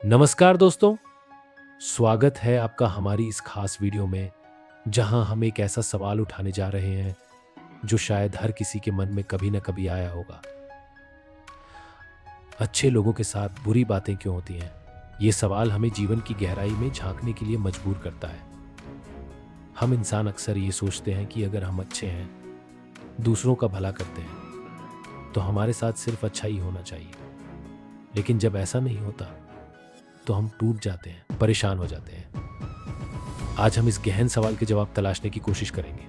नमस्कार दोस्तों, स्वागत है आपका हमारी इस खास वीडियो में जहां हम एक ऐसा सवाल उठाने जा रहे हैं जो शायद हर किसी के मन में कभी ना कभी आया होगा। अच्छे लोगों के साथ बुरी बातें क्यों होती हैं? ये सवाल हमें जीवन की गहराई में झांकने के लिए मजबूर करता है। हम इंसान अक्सर ये सोचते हैं कि अगर हम अच्छे हैं, दूसरों का भला करते हैं, तो हमारे साथ सिर्फ अच्छा ही होना चाहिए। लेकिन जब ऐसा नहीं होता तो हम टूट जाते हैं, परेशान हो जाते हैं। आज हम इस गहन सवाल के जवाब तलाशने की कोशिश करेंगे।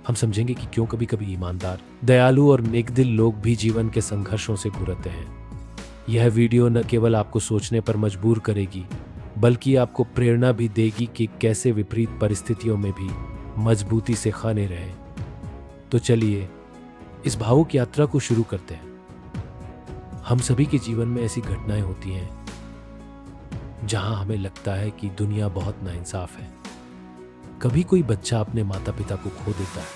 हम समझेंगे कि क्यों कभी कभी ईमानदार, दयालु और नेकदिल लोग भी जीवन के संघर्षों से गुजरते हैं। यह वीडियो न केवल आपको सोचने पर मजबूर करेगी, बल्कि आपको प्रेरणा भी देगी कि कैसे विपरीत परिस्थितियों में भी मजबूती से खड़े रहें। तो चलिए इस भावुक यात्रा को शुरू करते हैं। हम सभी के जीवन में ऐसी घटनाएं होती हैं जहां हमें लगता है कि दुनिया बहुत नाइंसाफ है। कभी कोई बच्चा अपने माता पिता को खो देता है,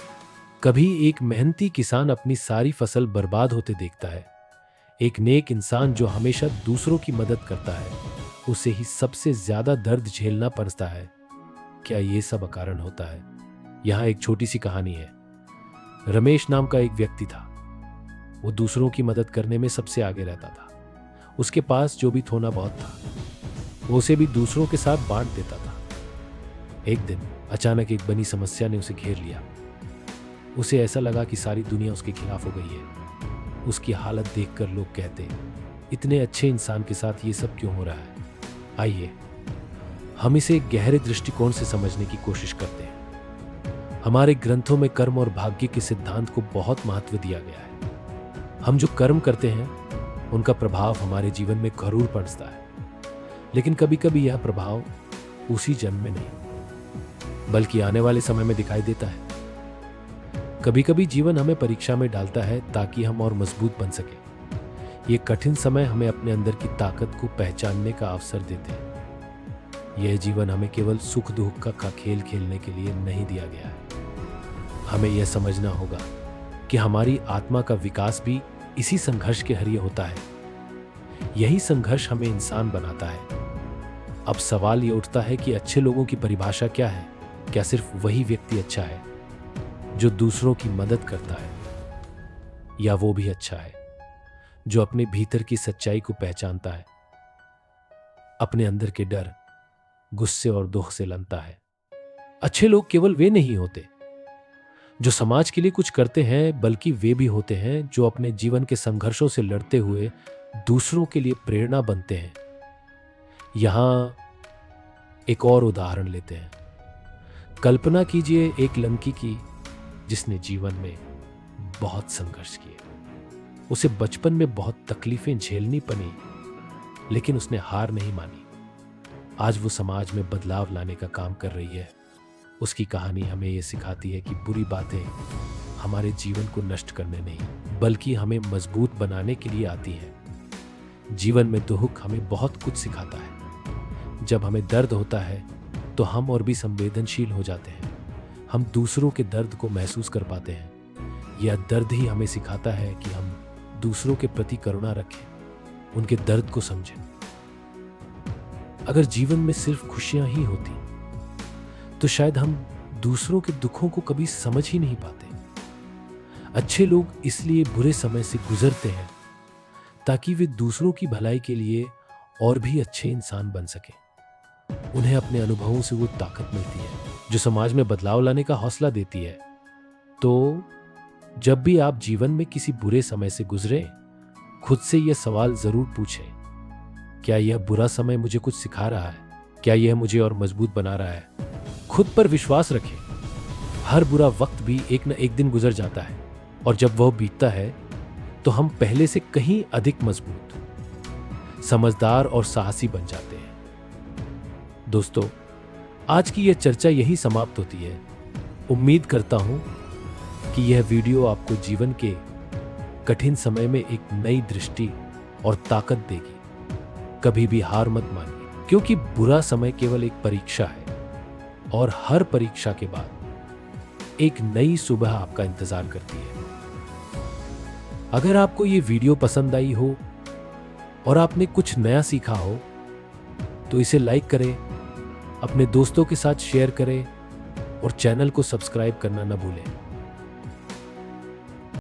कभी एक मेहनती किसान अपनी सारी फसल बर्बाद होते देखता है। एक नेक इंसान जो हमेशा दूसरों की मदद करता है, उसे ही सबसे ज्यादा दर्द झेलना पड़ता है। क्या ये सब अकारण होता है? यहाँ एक छोटी सी कहानी है। रमेश नाम का एक व्यक्ति था। वो दूसरों की मदद करने में सबसे आगे रहता था। उसके पास जो भी थोड़ा बहुत था, वो उसे भी दूसरों के साथ बांट देता था। एक दिन अचानक एक बड़ी समस्या ने उसे घेर लिया। उसे ऐसा लगा कि सारी दुनिया उसके खिलाफ हो गई है। उसकी हालत देखकर लोग कहते, इतने अच्छे इंसान के साथ ये सब क्यों हो रहा है? आइए हम इसे एक गहरे दृष्टिकोण से समझने की कोशिश करते हैं। हमारे ग्रंथों में कर्म और भाग्य के सिद्धांत को बहुत महत्व दिया गया है। हम जो कर्म करते हैं उनका प्रभाव हमारे जीवन में जरूर पड़ता है, लेकिन कभी कभी यह प्रभाव उसी जन्म में नहीं बल्कि आने वाले समय में दिखाई देता है। कभी कभी जीवन हमें परीक्षा में डालता है ताकि हम और मजबूत बन सके। ये कठिन समय हमें अपने अंदर की ताकत को पहचानने का अवसर देते हैं। यह जीवन हमें केवल सुख दुख का खेल खेलने के लिए नहीं दिया गया है। हमें यह समझना होगा कि हमारी आत्मा का विकास भी इसी संघर्ष के जरिए होता है। यही संघर्ष हमें इंसान बनाता है। अब सवाल ये उठता है कि अच्छे लोगों की परिभाषा क्या है? क्या सिर्फ वही व्यक्ति अच्छा है जो दूसरों की मदद करता है, या वो भी अच्छा है जो अपने भीतर की सच्चाई को पहचानता है, अपने अंदर के डर, गुस्से और दुख से लड़ता है? अच्छे लोग केवल वे नहीं होते जो समाज के लिए कुछ करते हैं, बल्कि वे भी होते हैं जो अपने जीवन के संघर्षों से लड़ते हुए दूसरों के लिए प्रेरणा बनते हैं। यहां एक और उदाहरण लेते हैं। कल्पना कीजिए एक लड़की की जिसने जीवन में बहुत संघर्ष किए। उसे बचपन में बहुत तकलीफें झेलनी पड़ी, लेकिन उसने हार नहीं मानी। आज वो समाज में बदलाव लाने का काम कर रही है। उसकी कहानी हमें यह सिखाती है कि बुरी बातें हमारे जीवन को नष्ट करने नहीं, बल्कि हमें मजबूत बनाने के लिए आती हैं। जीवन में दुख हमें बहुत कुछ सिखाता है। जब हमें दर्द होता है तो हम और भी संवेदनशील हो जाते हैं। हम दूसरों के दर्द को महसूस कर पाते हैं। यह दर्द ही हमें सिखाता है कि हम दूसरों के प्रति करुणा रखें, उनके दर्द को समझें। अगर जीवन में सिर्फ खुशियां ही होती तो शायद हम दूसरों के दुखों को कभी समझ ही नहीं पाते। अच्छे लोग इसलिए बुरे समय से गुजरते हैं ताकि वे दूसरों की भलाई के लिए और भी अच्छे इंसान बन सकें। उन्हें अपने अनुभवों से वो ताकत मिलती है जो समाज में बदलाव लाने का हौसला देती है। तो जब भी आप जीवन में किसी बुरे समय से गुजरे, खुद से यह सवाल जरूर पूछें, क्या यह बुरा समय मुझे कुछ सिखा रहा है? क्या यह मुझे और मजबूत बना रहा है? खुद पर विश्वास रखें। हर बुरा वक्त भी एक न एक दिन गुजर जाता है, और जब वह बीतता है तो हम पहले से कहीं अधिक मजबूत, समझदार और साहसी बन जाते हैं। दोस्तों, आज की यह चर्चा यही समाप्त होती है। उम्मीद करता हूं कि यह वीडियो आपको जीवन के कठिन समय में एक नई दृष्टि और ताकत देगी। कभी भी हार मत मानिए, क्योंकि बुरा समय केवल एक परीक्षा है, और हर परीक्षा के बाद एक नई सुबह आपका इंतजार करती है। अगर आपको ये वीडियो पसंद आई हो और आपने कुछ नया सीखा हो, तो इसे लाइक करें, अपने दोस्तों के साथ शेयर करें और चैनल को सब्सक्राइब करना न भूलें।